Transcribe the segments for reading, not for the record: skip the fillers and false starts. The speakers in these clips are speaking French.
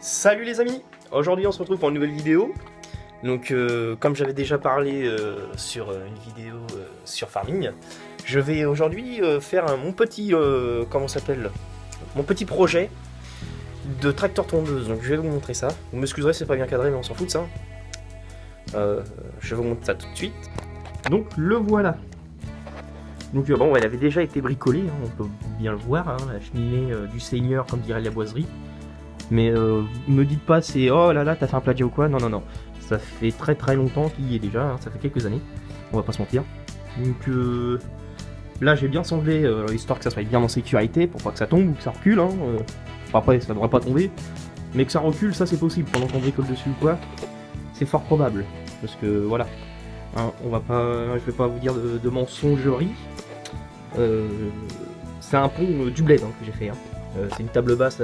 Salut les amis, aujourd'hui on se retrouve pour une nouvelle vidéo. Donc comme j'avais déjà parlé sur une vidéo sur Farming, je vais aujourd'hui faire mon petit comment ça s'appelle, mon petit projet de tracteur tondeuse. Donc je vais vous montrer ça. Vous m'excuserez, c'est pas bien cadré mais on s'en fout de ça. Je vais vous montrer ça tout de suite. Donc le voilà. Donc bon, elle avait déjà été bricolée, hein, on peut bien le voir, hein, la cheminée du seigneur comme dirait la boiserie. Mais me dites pas c'est oh là là t'as fait un plagiat ou quoi, non non non. Ça fait très très longtemps qu'il y est déjà, hein, ça fait quelques années, on va pas se mentir. Donc là j'ai bien semblé, histoire que ça soit bien en sécurité, pour pas que ça tombe ou que ça recule. Hein, après ça devrait pas tomber, mais que ça recule ça c'est possible pendant qu'on bricole dessus ou quoi. C'est fort probable, parce que voilà. Hein, on va pas, je vais pas vous dire de mensongerie. C'est un pont du bled hein, que j'ai fait. Hein. C'est une table basse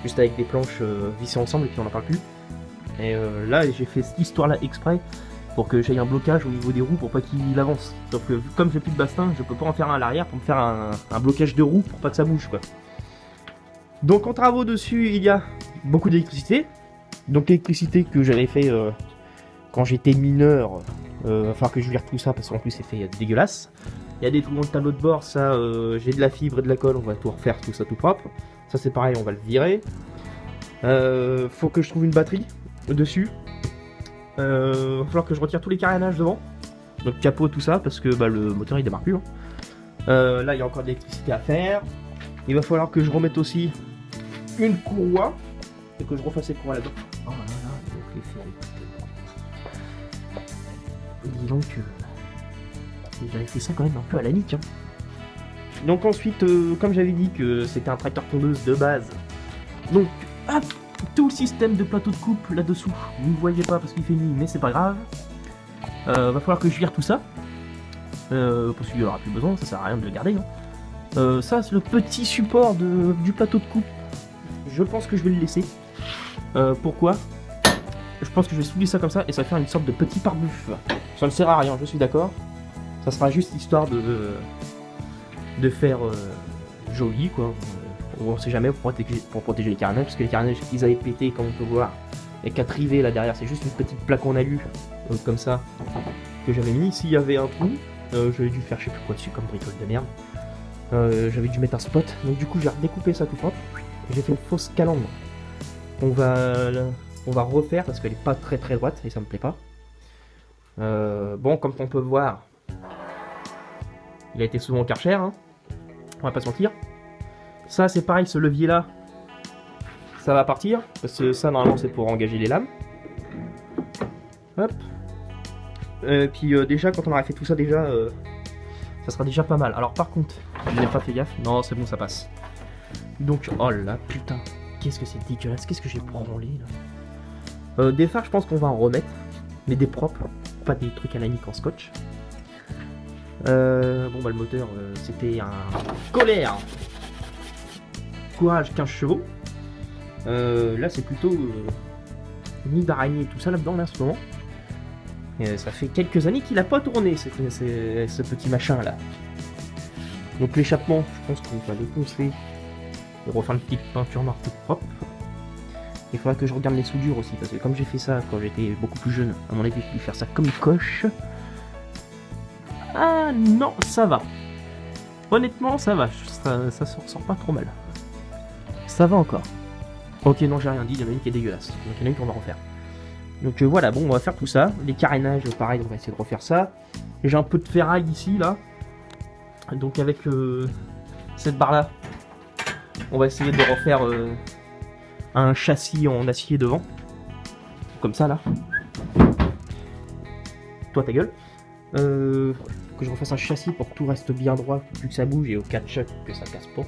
juste avec des planches vissées ensemble et puis on n'en parle plus. Et là j'ai fait cette histoire là exprès pour que j'aille un blocage au niveau des roues pour pas qu'il avance. Sauf que comme j'ai plus de bastin, je peux pas en faire un à l'arrière pour me faire un blocage de roues pour pas que ça bouge quoi. Donc en travaux dessus il y a beaucoup d'électricité. Donc l'électricité que j'avais fait quand j'étais mineur, il va falloir que je vire tout ça parce qu'en plus c'est fait dégueulasse. Il y a des trous dans le tableau de bord, ça j'ai de la fibre et de la colle, on va tout refaire, tout ça tout propre. Ça c'est pareil, on va le virer. Faut que je trouve une batterie dessus. Va falloir que je retire tous les carénages devant. Donc capot, tout ça, parce que bah, le moteur il démarre plus. Hein. Là il y a encore de l'électricité à faire. Il va falloir que je remette aussi une courroie. Et que je refasse les courroies là-dedans. Oh là là, donc les faire. Dis donc j'avais fait ça quand même un peu à la nique. Hein. Donc ensuite, comme j'avais dit que c'était un tracteur tondeuse de base, donc hop, tout le système de plateau de coupe là-dessous. Vous ne voyez pas parce qu'il fait nuit, mais c'est pas grave. Va falloir que je vire tout ça. Parce qu'il n'y aura plus besoin, ça sert à rien de le garder. Hein. Ça, c'est le petit support du plateau de coupe. Je pense que je vais le laisser. Pourquoi ? Je pense que je vais soulever ça comme ça et ça va faire une sorte de petit pare-bouffe. Ça ne sert à rien, je suis d'accord. Ça sera juste histoire de faire joli quoi. On sait jamais pour protéger les carénages, parce que les carénages ils avaient pété comme on peut voir. Et qu'à triver là derrière, c'est juste une petite plaque en alu comme ça que j'avais mis. S'il y avait un trou, j'avais dû faire je sais plus quoi dessus comme bricole de merde. J'avais dû mettre un spot, donc du coup j'ai redécoupé ça tout propre. J'ai fait une fausse calandre. On va refaire parce qu'elle est pas très très droite et ça me plaît pas. Bon, comme on peut voir, il a été souvent au Karcher, hein. On va pas se mentir. Ça c'est pareil, ce levier là, ça va partir, parce que ça normalement c'est pour engager les lames. Hop. Puis déjà quand on aura fait tout ça déjà, ça sera déjà pas mal. Alors par contre, je n'ai pas fait gaffe, non c'est bon ça passe. Donc, oh là putain, qu'est-ce que c'est dégueulasse, qu'est-ce que j'ai branlé là. Des phares je pense qu'on va en remettre, mais des propres, pas des trucs à la nique en scotch. Bon bah le moteur c'était un colère courage 15 chevaux. Là c'est plutôt nid d'araignée et tout ça là-dedans là en ce moment. Et ça fait quelques années qu'il a pas tourné ce petit machin là. Donc l'échappement je pense qu'on va le poncer et refaire une petite peinture noire toute propre. Il faudra que je regarde les soudures aussi parce que comme j'ai fait ça quand j'étais beaucoup plus jeune, à mon avis je vais faire ça comme une coche. Ah non, ça va. Honnêtement, ça va. Ça se ressort pas trop mal. Ça va encore. Ok, non, j'ai rien dit. Il y en a une qui est dégueulasse. Donc il y en a une qu'on va refaire. Donc voilà, bon, on va faire tout ça. Les carénages, pareil, on va essayer de refaire ça. J'ai un peu de ferraille ici, là. Donc avec cette barre-là, on va essayer de refaire un châssis en acier devant. Comme ça, là. Toi, ta gueule. Que je refasse un châssis pour que tout reste bien droit, plus que ça bouge et au cas de choc que ça casse pas.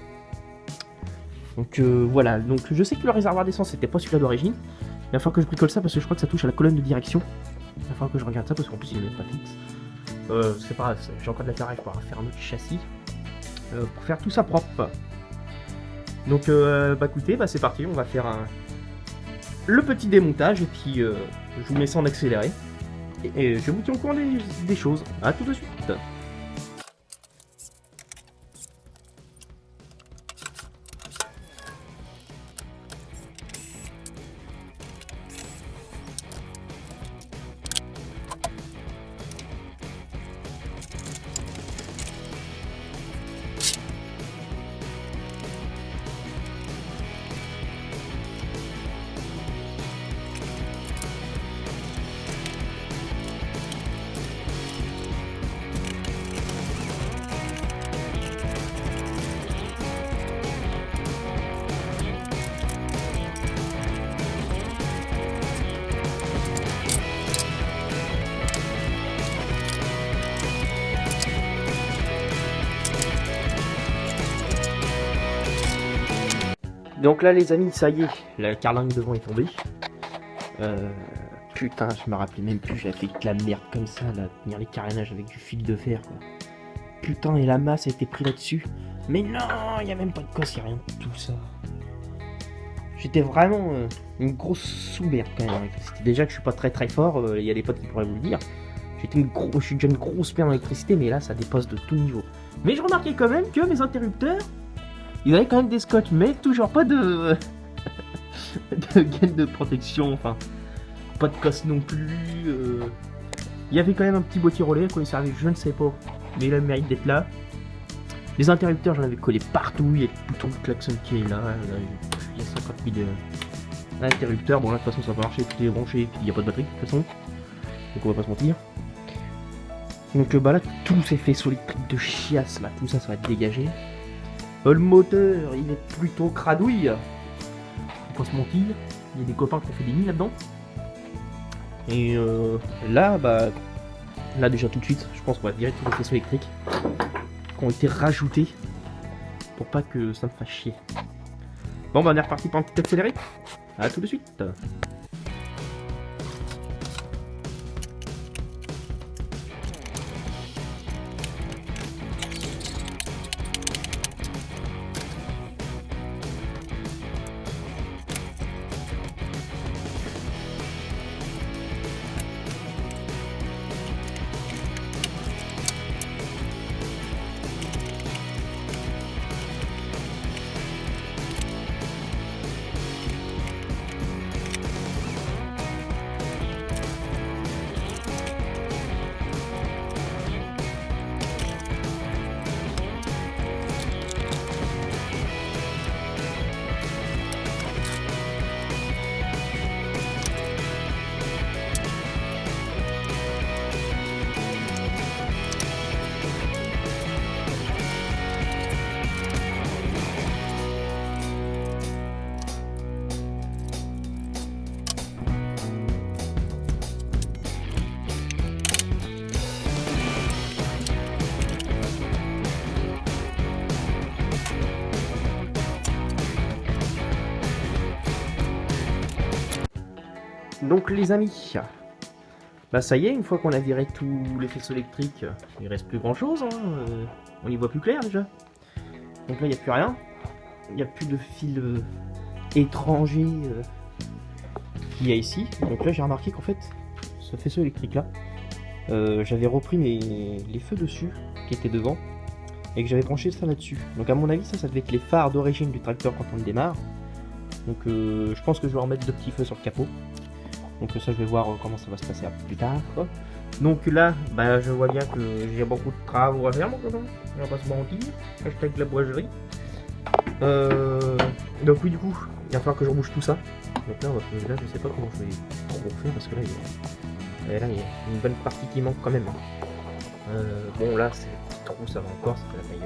Donc voilà, donc je sais que le réservoir d'essence c'était pas celui-là d'origine. Il va falloir que je bricole ça parce que je crois que ça touche à la colonne de direction. Il va falloir que je regarde ça parce qu'en plus il n'est pas fixe. C'est pas grave, j'ai encore de la carré pour faire un autre châssis. Pour faire tout ça propre. Donc bah écoutez, bah c'est parti, on va faire le petit démontage et puis je vous mets ça en accéléré. Et je vous tiens au courant des choses. A tout de suite. Donc là les amis, ça y est, la carlingue devant est tombée. Putain, je me rappelais même plus, j'avais fait de la merde comme ça, là, tenir les carénages avec du fil de fer, quoi. Putain, et la masse a été prise là-dessus. Mais non, il y a même pas de cosse, il n'y a rien de tout ça. J'étais vraiment une grosse sous-merde quand même en électricité. Déjà que je suis pas très très fort, il y a des potes qui pourraient vous le dire. Je suis déjà une grosse merde en électricité, mais là ça dépasse de tout niveau. Mais je remarquais quand même que mes interrupteurs, ils avaient quand même des scotch, mais toujours pas de de gaine de protection, enfin pas de cosse non plus. Il y avait quand même un petit boîtier relais, quoi il servait, je ne sais pas, mais il a le mérite d'être là. Les interrupteurs, j'en avais collé partout, il y a le bouton de klaxon qui est là, il y a 50 000 interrupteurs. Bon là de toute façon ça va marcher, tout est branché, et puis il n'y a pas de batterie de toute façon, donc on va pas se mentir. Donc bah là tous ces faisceaux électriques de chiasse là, tout ça ça va être dégagé. Le moteur il est plutôt cradouille, faut pas se mentir, il y a des copains qui ont fait des nids là-dedans. Et là bah là déjà tout de suite je pense qu'on va virer tous les faisceaux électriques qui ont été rajoutés pour pas que ça me fasse chier. Bon bah on est reparti pour un petit accéléré. A tout de suite. Donc les amis, bah ça y est, une fois qu'on a viré tous les faisceaux électriques, il reste plus grand chose, hein, on y voit plus clair déjà. Donc là il n'y a plus rien, il n'y a plus de fil étranger qu'il y a ici. Donc là j'ai remarqué qu'en fait, ce faisceau électrique là, j'avais repris les feux dessus, qui étaient devant, et que j'avais branché ça là-dessus. Donc à mon avis ça devait être les phares d'origine du tracteur quand on le démarre. Donc je pense que je vais en mettre 2 petits feux sur le capot. Donc ça je vais voir comment ça va se passer plus tard. Donc là, bah, je vois bien que j'ai beaucoup de travaux à faire mon copain. On va pas se mentir. Hashtag la boiserie. Donc oui du coup, il va falloir que je rebouche tout ça. Donc là, là je sais pas comment je vais trop faire parce que là il y a une bonne partie qui manque quand même. Bon là c'est un petit trou, ça va encore, ça fait la taille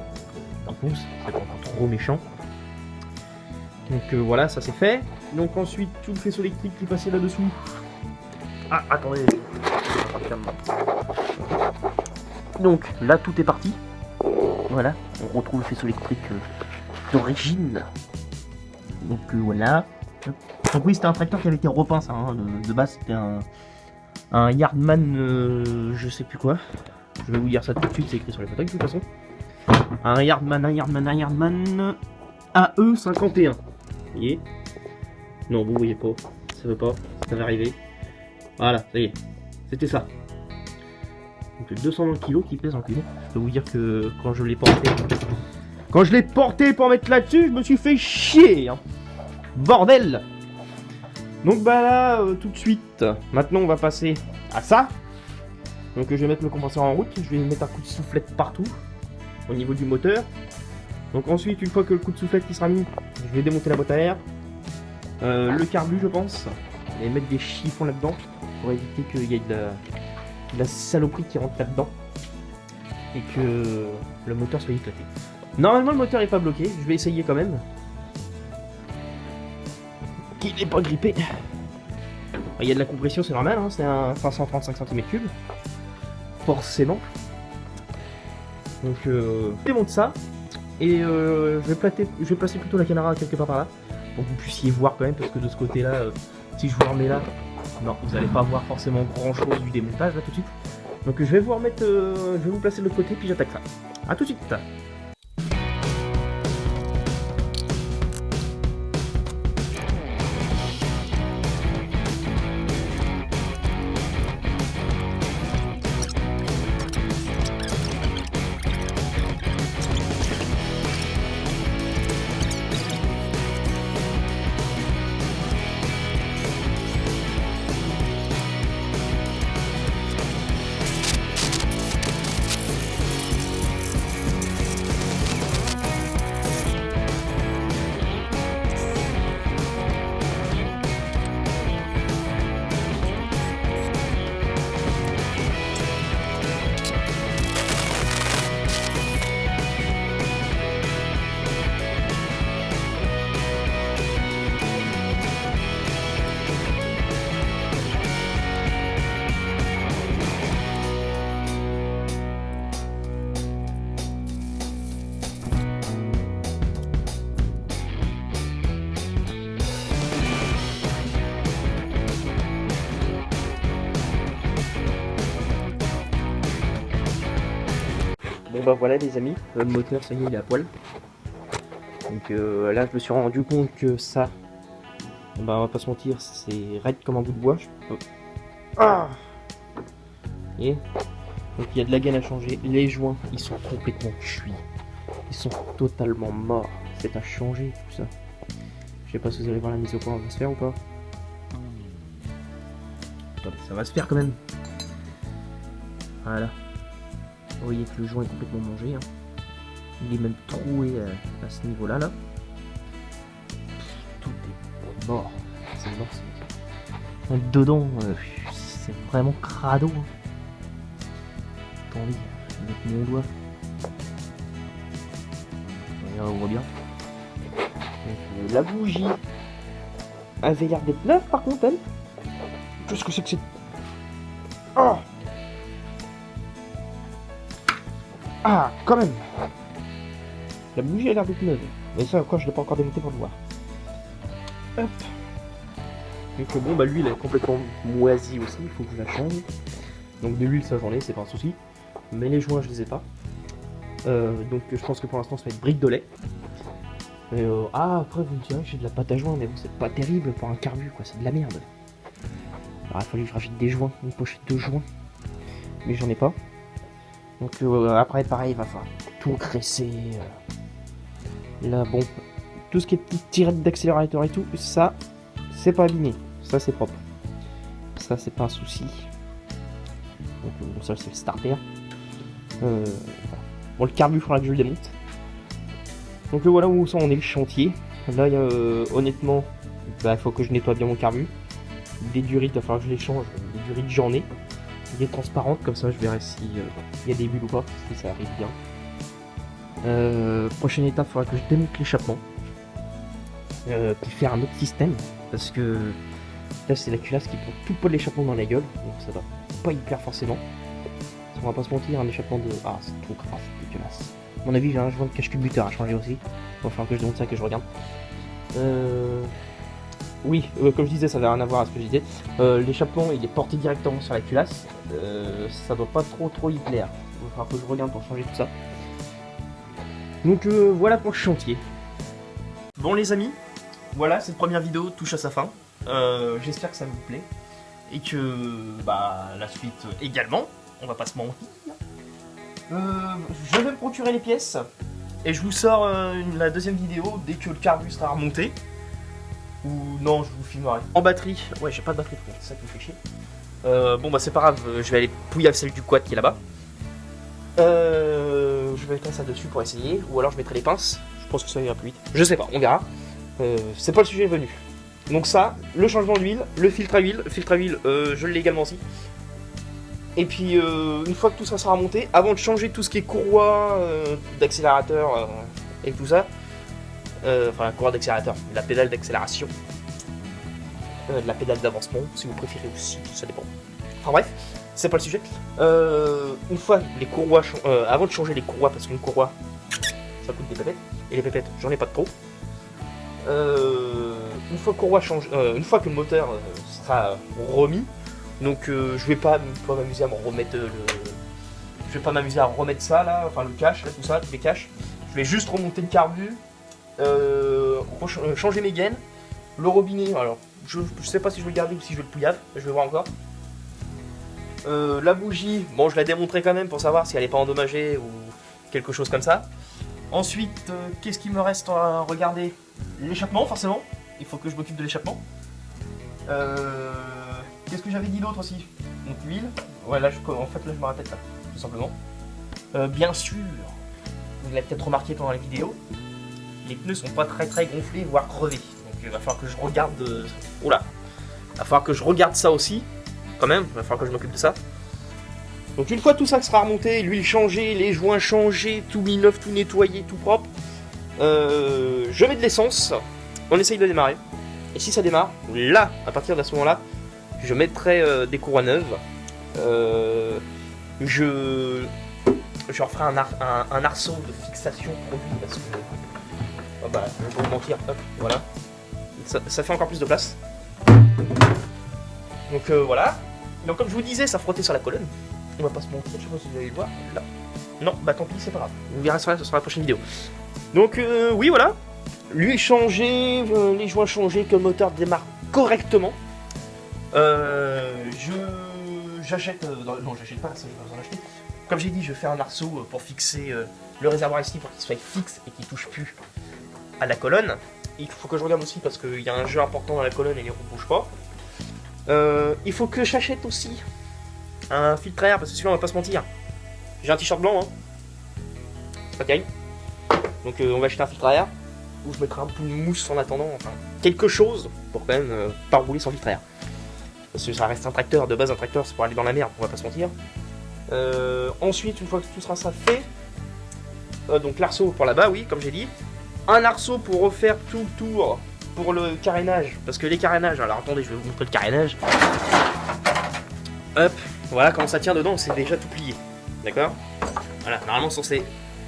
d'un pouce, c'est pas encore trop méchant. Donc voilà, ça c'est fait. Donc ensuite, tout le faisceau électrique qui passait là-dessous. Ah, attendez. Donc là, tout est parti. Voilà, on retrouve le faisceau électrique d'origine. Donc voilà. Donc oui, c'était un tracteur qui avait été repeint, ça. Hein. De base, c'était un Yardman, je sais plus quoi. Je vais vous dire ça tout de suite, c'est écrit sur les photos de toute façon. Un Yardman AE51. Vous voyez? Non, vous voyez pas, ça veut pas, ça va arriver. Voilà, ça y est, c'était ça. Donc 220 kg qui pèse en kilo. Je peux vous dire que quand je l'ai porté pour mettre là-dessus, je me suis fait chier, hein. Bordel. Donc bah là, tout de suite, maintenant on va passer à ça. Donc je vais mettre le compresseur en route, je vais mettre un coup de soufflette partout, au niveau du moteur. Donc ensuite, une fois que le coup de soufflette qui sera mis, je vais démonter la boîte à air. Le carbu je pense, et mettre des chiffons là-dedans pour éviter qu'il y ait de la saloperie qui rentre là-dedans et que le moteur soit éclaté. Normalement le moteur est pas bloqué, je vais essayer quand même qu'il n'est pas grippé. Il y a de la compression, c'est normal, hein, c'est un 535 cm3 forcément. Donc je démonte ça et je vais placer plutôt la caméra quelque part par là pour que vous puissiez voir quand même, parce que de ce côté-là, si je vous remets là, non, vous n'allez pas voir forcément grand-chose du démontage là tout de suite. Donc je vais vous remettre, je vais vous placer de l'autre côté, puis j'attaque ça. A tout de suite. Bon bah voilà les amis, le moteur ça y est il est à poil. Donc là je me suis rendu compte que ça, bah on va pas se mentir, c'est raide comme un bout de bois. Ah et donc il y a de la gaine à changer, les joints ils sont complètement cuits. Ils sont totalement morts, c'est à changer tout ça. Je sais pas si vous allez voir la mise au point, ça va se faire ou pas. Attendez, ça va se faire quand même. Voilà. Vous voyez que le joint est complètement mangé. Hein. Il est même troué à ce niveau-là. Là. Tout est mort. C'est mort. Donc, dedans, c'est vraiment crado. Hein. Attendez, je vais mettre mon doigt. On voit bien. Donc, la bougie avait l'air d'être neuve par contre, elle. Qu'est-ce que c'est que c'est... Oh ah, quand même. La bougie a l'air d'être neuve. Mais ça, quoi, je l'ai pas encore démonté pour le voir. Hop. Donc bon, bah l'huile est complètement moisie aussi, il faut que je la change. Donc de l'huile, ça j'en ai, c'est pas un souci. Mais les joints, je les ai pas. Donc je pense que pour l'instant, ça va être brique de lait. Ah, après, vous me direz que j'ai de la pâte à joints, mais bon, c'est pas terrible pour un carbu, quoi, c'est de la merde. Alors il a fallu que je rajoute des joints, une pochette de joints. Mais j'en ai pas. Donc après pareil il va falloir tout graisser. Là bon, tout ce qui est petite tirette d'accélérateur et tout, ça c'est pas abîmé, ça c'est propre. Ça c'est pas un souci. Donc bon, ça c'est le starter. Voilà. Bon le carbu il faudra que je le démonte. Donc voilà où ça on est le chantier. Là honnêtement, il faut que je nettoie bien mon carbu. Des durites, il va falloir que je les change, des durites j'en ai. Des transparentes, comme ça je verrai si y a des bulles ou pas, si ça arrive bien. Prochaine étape, il faudra que je démonte l'échappement. Puis faire un autre système, parce que là c'est la culasse qui prend tout le poids de l'échappement dans la gueule, donc ça va pas hyper forcément. On va pas se mentir, un échappement de... Ah c'est trop grave, c'est dégueulasse. À mon avis j'ai un joint de cache-culbuteur à changer aussi. Il va falloir que je démonte ça, que je regarde. Oui, comme je disais, ça n'a rien à voir avec ce que je disais. L'échappement, il est porté directement sur la culasse. Ça doit pas trop y plaire. Il va falloir que je regarde pour changer tout ça. Donc voilà pour le chantier. Bon les amis, voilà, cette première vidéo touche à sa fin. J'espère que ça vous plaît. Et que la suite également, on va pas se mentir. Je vais me procurer les pièces. Et je vous sors la deuxième vidéo dès que le carbu sera remonté. Ou non, je vous filmerai. En batterie, ouais, j'ai pas de batterie, c'est ça qui me fait chier. Bon, bah c'est pas grave, je vais aller pouiller celle du quad qui est là-bas. Je vais mettre ça dessus pour essayer, ou alors je mettrai les pinces. Je pense que ça ira plus vite. Je sais pas, on verra. C'est pas le sujet venu. Donc, ça, le changement d'huile, le filtre à huile. Le filtre à huile, je l'ai également aussi. Et puis, une fois que tout ça sera monté, avant de changer tout ce qui est courroie d'accélérateur et tout ça. Enfin la courroie d'accélérateur, la pédale d'accélération, la pédale d'avancement si vous préférez aussi, ça dépend. Enfin bref, c'est pas le sujet. Une fois les courroies, avant de changer les courroies, parce qu'une courroie ça coûte des pépettes, et les pépettes j'en ai pas de trop. une fois courroie change, une fois que le moteur sera remis, donc je vais pas m'amuser à me remettre je vais pas m'amuser à remettre ça là, enfin le cache, là, tout ça, tous les caches. Je vais juste remonter le carbu, changer mes gaines, le robinet, alors je sais pas si je vais le garder ou si je vais le pouillave, je vais voir encore. La bougie, bon je la démontrerai quand même pour savoir si elle est pas endommagée ou quelque chose comme ça. Ensuite, qu'est-ce qu'il me reste à regarder? L'échappement forcément, il faut que je m'occupe de l'échappement. Qu'est-ce que j'avais dit d'autre aussi? Donc l'huile, ouais là en fait là je me rappelle ça, tout simplement. Bien sûr, vous l'avez peut-être remarqué pendant la vidéo, les pneus sont pas très gonflés, voire crevés. Donc il va falloir que je regarde... Oula, il va falloir que je regarde ça aussi, quand même, il va falloir que je m'occupe de ça. Donc une fois tout ça sera remonté, l'huile changée, les joints changés, tout mis neuf, tout nettoyé, tout propre, je mets de l'essence, on essaye de démarrer. Et si ça démarre, là, à partir de ce moment-là, je mettrai des courroies neuves. Je referai un arceau de fixation produit parce que... Oh bah, je vais pas vous mentir, hop, voilà. Ça fait encore plus de place. Donc voilà. Donc comme je vous disais, ça frottait sur la colonne. On va pas se mentir, je sais pas si vous allez le voir. Là. Non, bah tant pis, c'est pas grave. On verra sur la prochaine vidéo. Donc oui, voilà. L'huile changée, les joints changés, que le moteur démarre correctement. J'achète... non, j'achète pas, ça je vais pas besoin d'acheter. Comme j'ai dit, je fais un arceau pour fixer le réservoir ici pour qu'il soit fixe et qu'il touche plus à la colonne. Il faut que je regarde aussi parce qu'il y a un jeu important dans la colonne et les roues ne bougent pas. Il faut que j'achète aussi un filtre à air parce que celui-là on va pas se mentir. J'ai un t-shirt blanc, hein. C'est pas terrible. Donc on va acheter un filtre à air. Ou je mettrai un peu de mousse en attendant, enfin quelque chose pour quand même pas rouler sans filtre à air. Parce que ça reste un tracteur, de base un tracteur c'est pour aller dans la merde, on va pas se mentir. Ensuite, une fois que tout sera ça fait, donc l'arceau pour là-bas, oui, comme j'ai dit. Un arceau pour refaire tout le tour pour le carénage. Parce que les carénages, alors attendez, je vais vous montrer le carénage. Hop, voilà, quand ça tient dedans, c'est déjà tout plié. D'accord? Voilà, normalement c'est censé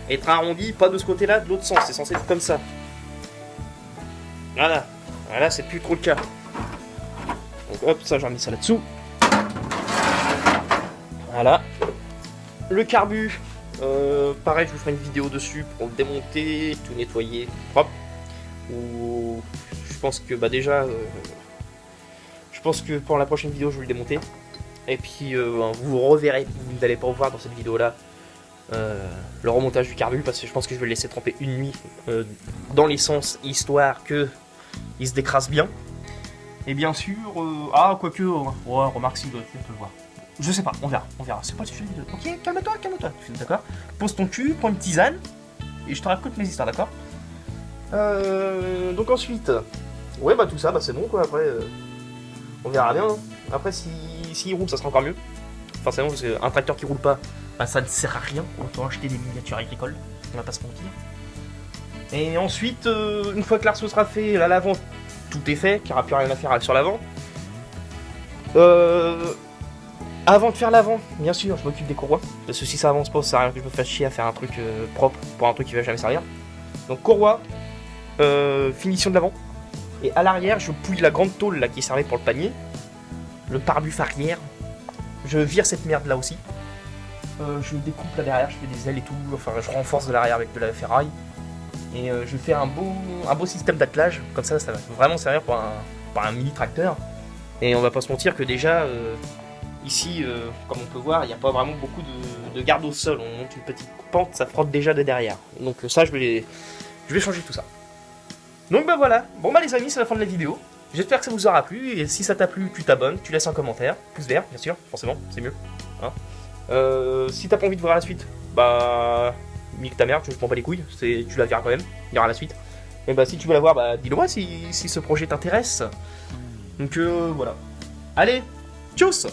être arrondi, pas de ce côté-là, de l'autre sens, c'est censé être comme ça. Voilà, voilà, c'est plus trop le cas. Donc hop, ça j'ai remis ça là-dessous. Voilà. Le carbu, pareil, je vous ferai une vidéo dessus pour le démonter, tout nettoyer, tout propre. Ou je pense que bah déjà, je pense que pour la prochaine vidéo, je vais le démonter. Et puis vous reverrez, vous n'allez pas voir dans cette vidéo-là le remontage du carbu parce que je pense que je vais le laisser tremper une nuit dans l'essence histoire que il se décrase bien. Et bien sûr, ah quoique, ouais, remarque si, on peut le voir. Je sais pas, on verra, c'est pas le sujet de vidéo. Ok, calme-toi, d'accord? Pose ton cul, prends une tisane, et je te raconte mes histoires, d'accord? Donc ensuite, ouais bah tout ça, bah c'est bon quoi, après, on verra bien. Hein. Après s'il roule, ça sera encore mieux. Forcément, parce qu'un tracteur qui roule pas, bah, ça ne sert à rien, autant acheter des miniatures agricoles, on va pas se mentir. Et ensuite, une fois que l'arceau sera fait, là l'avant, tout est fait, qu'il n'y aura plus rien à faire sur l'avant. Avant de faire l'avant, bien sûr, je m'occupe des courroies. Parce que si ça avance pas, ça sert à rien que je me fasse chier à faire un truc propre pour un truc qui va jamais servir. Donc courroie, finition de l'avant. Et à l'arrière, je pouille la grande tôle là qui servait pour le panier. Le pare-buff arrière. Je vire cette merde là aussi. Je découpe là derrière, je fais des ailes et tout. Enfin, je renforce de l'arrière avec de la ferraille. Et je fais un beau système d'attelage. Comme ça va vraiment servir pour un mini tracteur. Et on va pas se mentir que déjà, ici, comme on peut voir, il n'y a pas vraiment beaucoup de garde au sol. On monte une petite pente, ça frotte déjà de derrière. Donc ça, je vais changer tout ça. Donc bah voilà. Bon bah les amis, c'est la fin de la vidéo. J'espère que ça vous aura plu. Et si ça t'a plu, tu t'abonnes, tu laisses un commentaire. Pouce vert, bien sûr, forcément, c'est mieux. Hein, si t'as pas envie de voir la suite, bah... nique ta mère, je m'en bats les couilles, tu la verras quand même, il y aura la suite. Et bah si tu veux la voir, bah dis-le moi si ce projet t'intéresse. Donc voilà. Allez, tchuss!